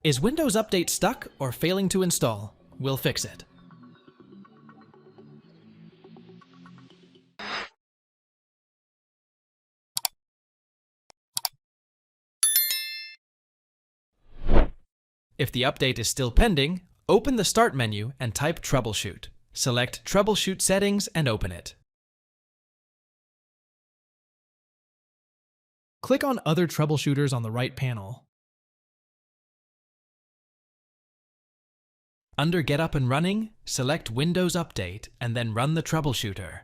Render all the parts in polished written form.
Is Windows Update stuck or failing to install? We'll fix it. If the update is still pending, open the Start menu and type Troubleshoot. Select Troubleshoot Settings and open it. Click on Other Troubleshooters on the right panel. Under Get Up and Running, select Windows Update and then run the troubleshooter.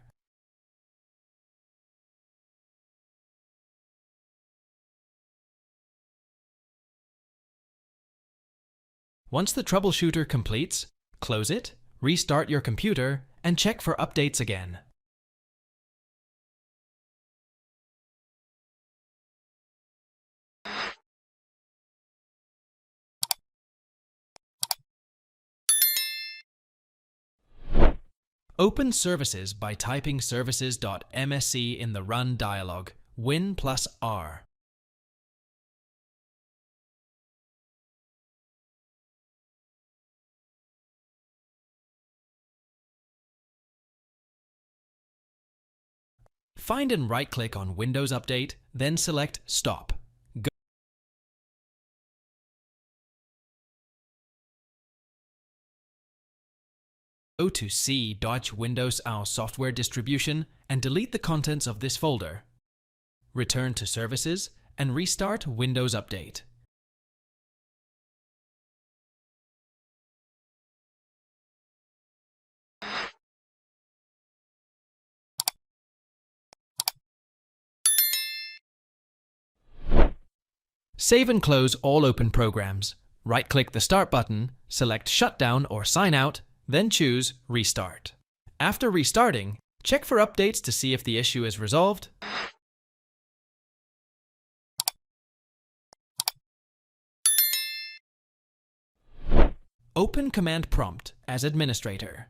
Once the troubleshooter completes, close it, restart your computer, and check for updates again. Open Services by typing services.msc in the Run dialog, Win+R. Find and right-click on Windows Update, then select Stop. Go to C Windows our software distribution and delete the contents of this folder. Return to Services and restart Windows Update. Save and close all open programs. Right-click the Start button, select Shutdown or Sign Out, then choose Restart. After restarting, check for updates to see if the issue is resolved. Open Command Prompt as administrator.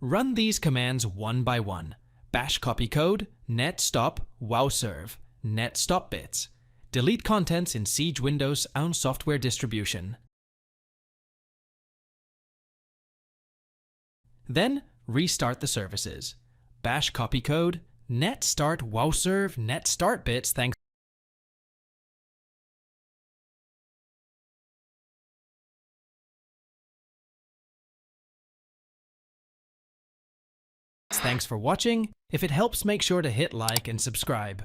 Run these commands one by one. Bash copy code, net stop, wowserve, net stop bits. Delete contents in Siege Windows own software distribution. Then restart the services. Bash copy code, net start wowserve, net start bits Thanks for watching. If it helps, make sure to hit like and subscribe.